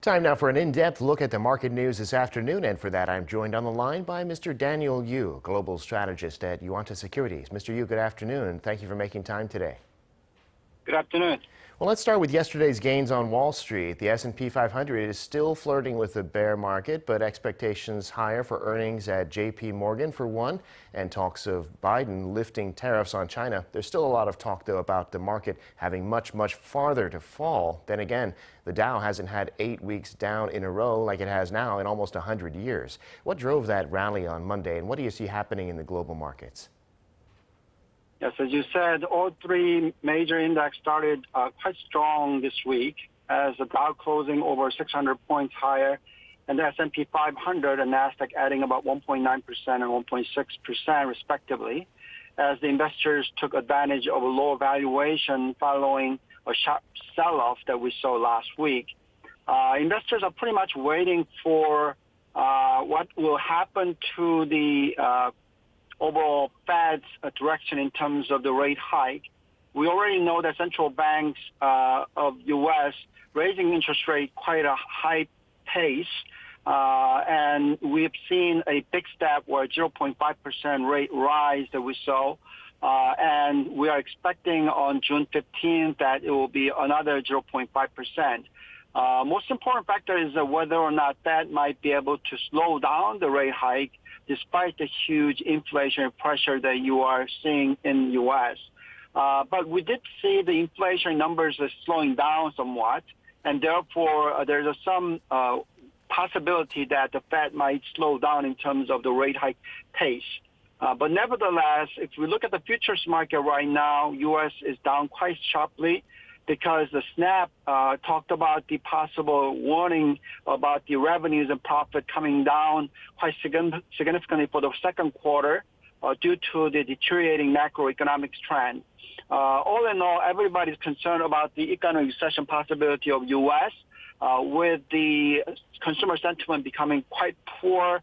Time now for an in-depth look at the market news this afternoon, and for that I'm joined on the line by Mr. Daniel Yu, Global Strategist at Yuanta Securities. Mr. Yu, good afternoon. Thank you for making time today. Good afternoon. Well, let's start with yesterday's gains on Wall Street. The S&P 500 is still flirting with the bear market, but expectations higher for earnings at J.P. Morgan for one, and talks of Biden lifting tariffs on China. There's still a lot of talk, though, about the market having much farther to fall. Then again, the Dow hasn't had 8 weeks down in a row like it has now in almost 100 years. What drove that rally on Monday, and what do you see happening in the global markets? Yes, as you said, all three major index started quite strong this week, as the Dow closing over 600 points higher, and the S&P 500 and Nasdaq adding about 1.9% and 1.6% respectively, as the investors took advantage of a lower valuation following a sharp sell-off that we saw last week. Investors are pretty much waiting for what will happen to the overall Fed's direction in terms of the rate hike. We already know that central banks of U.S. raising interest rate quite a high pace, and we've seen a big step where 0.5% rate rise that we saw, and we are expecting on June 15th that it will be another 0.5%. Most important factor is whether or not that might be able to slow down the rate hike despite the huge inflation pressure that you are seeing in the U.S. But we did see the inflation numbers are slowing down somewhat, and therefore there's some possibility that the Fed might slow down in terms of the rate hike pace. But nevertheless, if we look at the futures market right now, U.S. is down quite sharply, because the SNAP talked about the possible warning about the revenues and profit coming down quite significantly for the second quarter due to the deteriorating macroeconomic trend. All in all, everybody's concerned about the economic recession possibility of U.S. With the consumer sentiment becoming quite poor,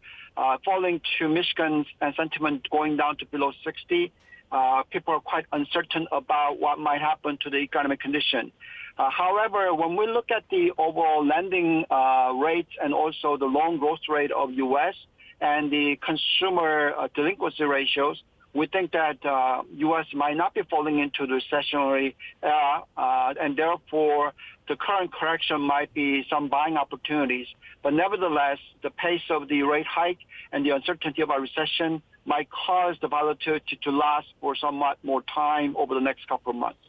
falling to Michigan and sentiment going down to below 60. People are quite uncertain about what might happen to the economic condition. However, when we look at the overall lending rates and also the loan growth rate of U.S. and the consumer delinquency ratios, we think that U.S. might not be falling into the recessionary era, and therefore the current correction might be some buying opportunities. But nevertheless, the pace of the rate hike and the uncertainty about recession might cause the volatility to last for somewhat more time over the next couple of months.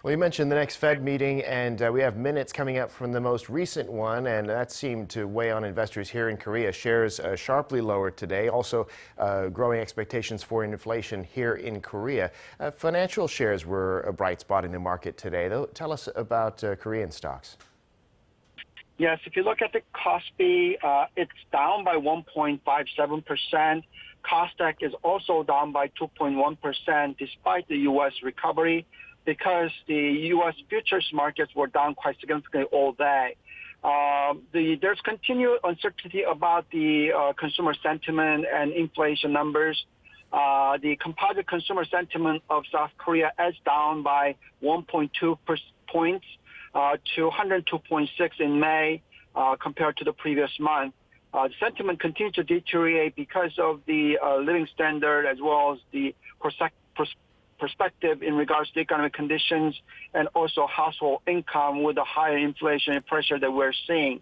Well, you mentioned the next Fed meeting, and we have minutes coming up from the most recent one, and that seemed to weigh on investors here in Korea. Shares sharply lower today, also growing expectations for inflation here in Korea. Financial shares were a bright spot in the market today, though. Tell us about Korean stocks. Yes, if you look at the Kospi, it's down by 1.57%. Kosdaq is also down by 2.1% despite the U.S. recovery, because the U.S. futures markets were down quite significantly all day. There's continued uncertainty about the consumer sentiment and inflation numbers. The composite consumer sentiment of South Korea is down by 1.2 points to 102.6 in May compared to the previous month. The sentiment continues to deteriorate because of the living standard as well as the perspective in regards to economic conditions and also household income with the higher inflation pressure that we're seeing.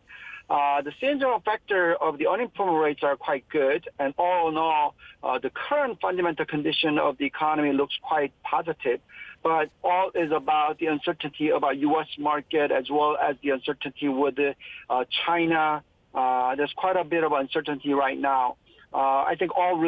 The seasonal factor of the unemployment rates are quite good, and all in all, the current fundamental condition of the economy looks quite positive. But all is about the uncertainty about U.S. market as well as the uncertainty with the, China. There's quite a bit of uncertainty right now. I think all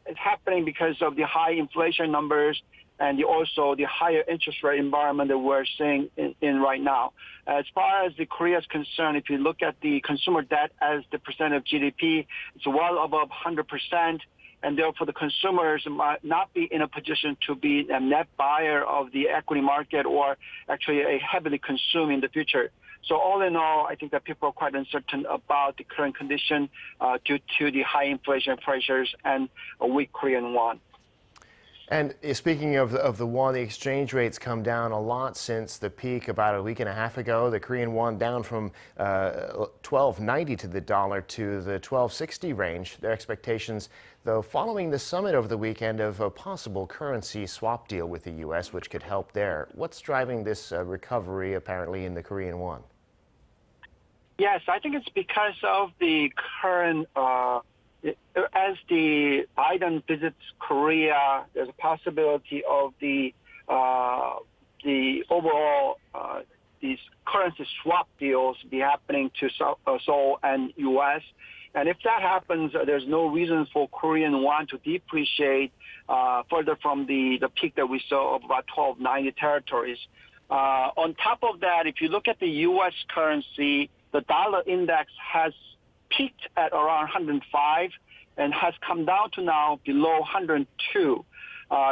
is happening because of the high inflation numbers and also the higher interest rate environment that we're seeing in right now. As far as the Korea is concerned, if you look at the consumer debt as the percent of GDP, it's well above 100%. And therefore, the consumers might not be in a position to be a net buyer of the equity market or actually a heavily consume in the future. So all in all, I think that people are quite uncertain about the current condition due to the high inflation pressures and a weak Korean won. And speaking of the won, the exchange rate's come down a lot since the peak about a week and a half ago. The Korean won down from 12.90 to the dollar to the 12.60 range. Their expectations, though, following the summit over the weekend of a possible currency swap deal with the U.S., which could help there. What's driving this recovery, apparently, in the Korean won? Yes, I think it's because of the current, as the Biden visits Korea, there's a possibility of the overall these currency swap deals be happening to Seoul and U.S. And if that happens, there's no reason for Korean won to depreciate further from the peak that we saw of about 12.90 territories. On top of that, if you look at the U.S. currency, the dollar index has peaked at around 105 and has come down to now below 102.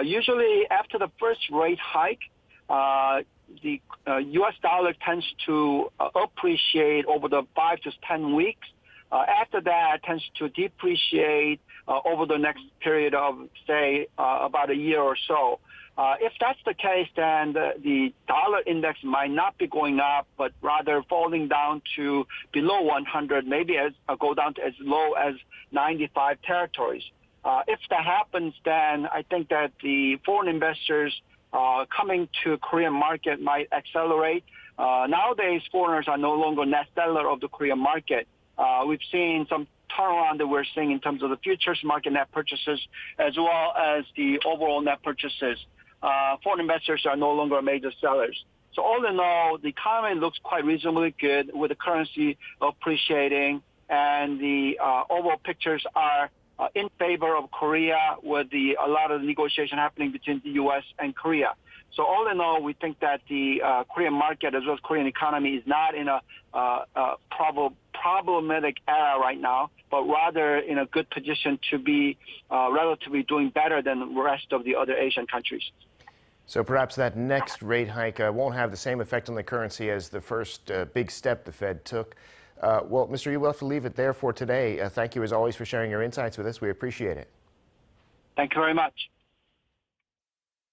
Usually after the first rate hike, the U.S. dollar tends to appreciate over the 5 to 10 weeks. After that, it tends to depreciate over the next period of, say, about a year or so. If that's the case, then the dollar index might not be going up, but rather falling down to below 100, maybe go down to as low as 95 territories. If that happens, then I think that the foreign investors coming to Korean market might accelerate. Nowadays, foreigners are no longer net seller of the Korean market. We've seen some turnaround that we're seeing in terms of the futures market net purchases as well as the overall net purchases. Foreign investors are no longer major sellers. So all in all, the economy looks quite reasonably good with the currency appreciating, and the overall pictures are in favor of Korea with a lot of negotiation happening between the U.S. and Korea. So all in all, we think that the Korean market as well as Korean economy is not in a problematic era right now, but rather in a good position to be relatively doing better than the rest of the other Asian countries. So perhaps that next rate hike won't have the same effect on the currency as the first big step the Fed took. Well, Mr. Yu, we'll have to leave it there for today. Thank you, as always, for sharing your insights with us. We appreciate it. Thank you very much.